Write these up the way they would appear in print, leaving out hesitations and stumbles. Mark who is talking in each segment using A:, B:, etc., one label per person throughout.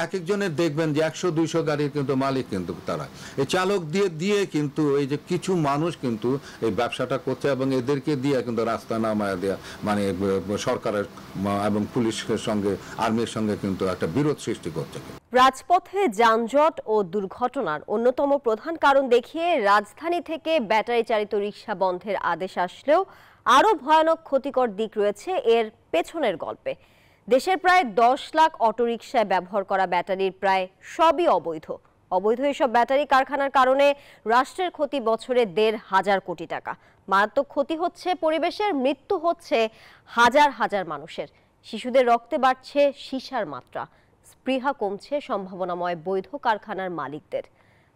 A: একজনের দেখবেন যে 100-200 গাড়ির কিন্তু মালিক কিন্তু তারা এই চালক দিয়ে কিন্তু এই যে কিছু মানুষ কিন্তু এই ব্যবসাটা করছে এবং এদেরকে দিয়ে কিন্তু রাস্তা নামায় দেয়া মানে সরকারের এবং পুলিশের সঙ্গে আর্মির সঙ্গে কিন্তু একটা বিরোধ সৃষ্টি করছে।
B: রাজপথে যানজট ও দুর্ঘটনার অন্যতম প্রধান কারণ দেখিয়ে রাজধানী থেকে ব্যাটারি চালিত রিকশা বন্ধের আদেশ আসলেও আরও ভয়ানক ক্ষতিকর দিক রয়েছে এর পেছনের গল্পে। দেশের প্রায় 10 লাখ অটোরিকশায় ব্যবহার করা ব্যাটারির প্রায় সবই অবৈধ এসব ব্যাটারি কারখানার কারণে রাষ্ট্রের ক্ষতি বছরে 1,500 কোটি টাকা। মারাত্মক ক্ষতি হচ্ছে পরিবেশের, মৃত্যু হচ্ছে হাজার হাজার মানুষের। শিশুদের রক্তে বাড়ছে সীসার মাত্রা, স্পৃহা কমছে সম্ভাবনাময় বৈধ কারখানার মালিকদের।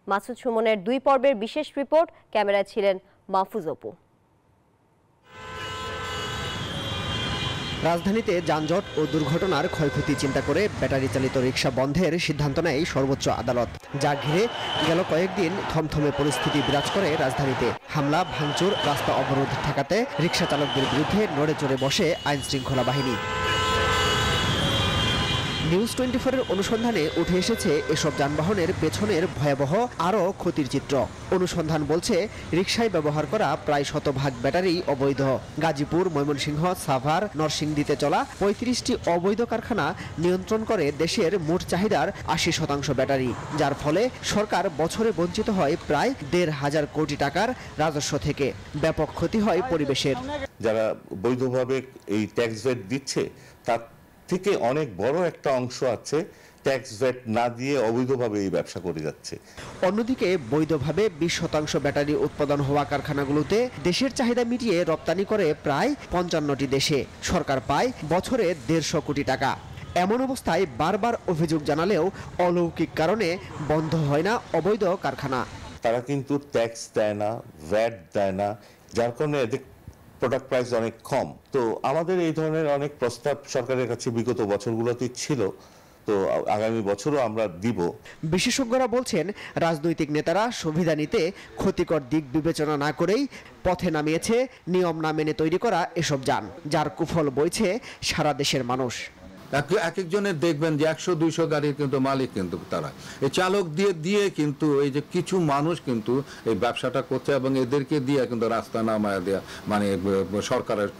B: মাসুদ সুমনের 2 পর্বের বিশেষ রিপোর্ট, ক্যামেরায় ছিলেন মাহফুজ অপু।
C: রাজধানীতে যানজট ও দুর্ঘটনার ক্ষয়ক্ষতি চিন্তা করে ব্যাটারি চালিত রিকশা বন্ধের সিদ্ধান্ত নেয় সর্বোচ্চ আদালত, যা ঘিরে গেল কয়েকদিন থমথমে পরিস্থিতি বিরাজ করে রাজধানীতে। হামলা, ভাঙচুর, রাস্তা অবরোধ ঠেকাতে রিকশা চালকদের বিরুদ্ধে নড়ে চড়ে বসে আইন শৃঙ্খলা বাহিনী। নিউজ 24 এর অনুসন্ধানে উঠে এসেছে এসব যানবাহনের পেছনের ভয়াবহ আরও ক্ষতির চিত্র। অনুসন্ধান বলছে, রিকশায় ব্যবহার করা প্রায় 100% ব্যাটারি অবৈধ। গাজীপুর, ময়মনসিংহ, সাভার, নরসিংদীতে চলা 35টি অবৈধ কারখানা নিয়ন্ত্রণ করে দেশের মোট চাহিদার 80% ব্যাটারি, যার ফলে সরকার বছরে বঞ্চিত হয় প্রায় 1,500 কোটি টাকার রাজস্ব থেকে। ব্যাপক ক্ষতি হয় পরিবেশের।
D: যারা বৈধভাবে এই ট্যাক্স ভ্যাট দিচ্ছে তার থেকে অনেক বড় একটা অংশ আছে ট্যাক্স ভ্যাট না দিয়ে অবৈধভাবে এই ব্যবসা করে যাচ্ছে।
C: অন্যদিকে বৈধভাবে 20% ব্যাটারি উৎপাদন হওয়া কারখানাগুলোতে দেশের চাহিদা মিটিয়ে রপ্তানি করে প্রায় 55টি দেশে। সরকার পায় বছরে 150 কোটি টাকা। এমন অবস্থায় বারবার অভিযোগ জানালেও অলৌকিক কারণে বন্ধ হয় না অবৈধ কারখানা।
D: তারা কিন্তু ট্যাক্স দেয় না, ভ্যাট দেয় না, যার কারণে এদের প্রোডাক্ট প্রাইস অনেক কম। তো আমাদের এই ধরনের অনেক প্রস্তাব সরকারের কাছে বিগত বছরগুলোতে ছিল, তো আগামী বছরও আমরা দিব।
C: বিশেষজ্ঞরা বলছেন, রাজনৈতিক নেতারা সুবিধা নিতে ক্ষতিকর দিক বিবেচনা না করেই পথে নামিয়েছে নিয়ম না মেনে তৈরি করা এসব যান, যার কুফল বইছে সারা দেশের মানুষ।
A: একজনের দেখবেন যে 100-200 গাড়ির কিন্তু মালিক কিন্তু তারা এই চালক দিয়ে কিন্তু এই যে কিছু মানুষ কিন্তু এই ব্যবসাটা করছে এবং এদেরকে দিয়ে কিন্তু রাস্তা নামায় দেয়া মানে সরকারের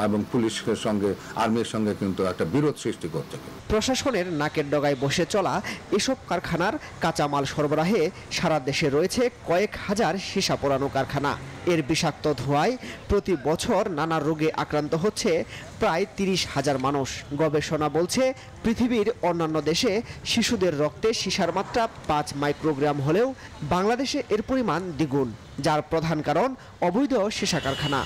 A: এবং পুলিশের সঙ্গে আর্মির সঙ্গে কিন্তু একটা বিরোধ সৃষ্টি করছে।
C: প্রশাসনের নাকের ডগায় বসে চলা এসব কারখানার কাঁচামাল সরবরাহে সারা দেশে রয়েছে কয়েক হাজার সীসা পোড়ানো কারখানা। এর বিষাক্ত ধোঁয়ায় প্রতি বছর নানা রোগে আক্রান্ত হচ্ছে প্রায় 30,000 মানুষ। গবেষণা বলছে, পৃথিবীর অন্যান্য দেশে শিশুদের রক্তে সীসার মাত্রা 5 মাইক্রোগ্রাম হলেও বাংলাদেশে এর পরিমাণ দ্বিগুণ, যার প্রধান কারণ অবৈধ সীসা কারখানা।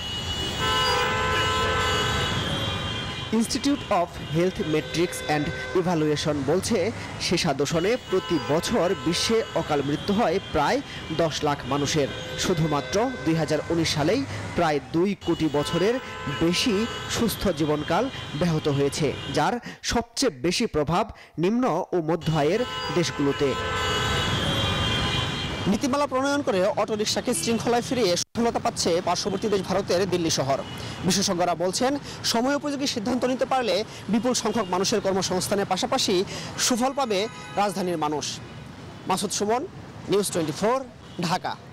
C: Institute of health metrics and evaluation বলছে, সীসা দূষণে প্রতি বছর বিশ্বে অকাল মৃত্যু হয় প্রায় 10 লাখ মানুষের। শুধুমাত্র 2019 সালেই প্রায় 2 কোটি বছরের বেশি সুস্থ জীবনকাল ব্যাহত হয়েছে, যার সবচেয়ে বেশি প্রভাব নিম্ন ও মধ্য আয়ের দেশগুলোতে। নীতিমালা প্রণয়ন করে অটোরিকশাকে শৃঙ্খলায় ফিরিয়ে সফলতা পাচ্ছে পার্শ্ববর্তী দেশ ভারতের দিল্লি শহর। বিশেষজ্ঞরা বলছেন, সময় উপযোগী সিদ্ধান্ত নিতে পারলে বিপুল সংখ্যক মানুষের কর্মসংস্থানের পাশাপাশি সুফল পাবে রাজধানীর মানুষ। মাসুদ সুমন, নিউজ 24, ঢাকা।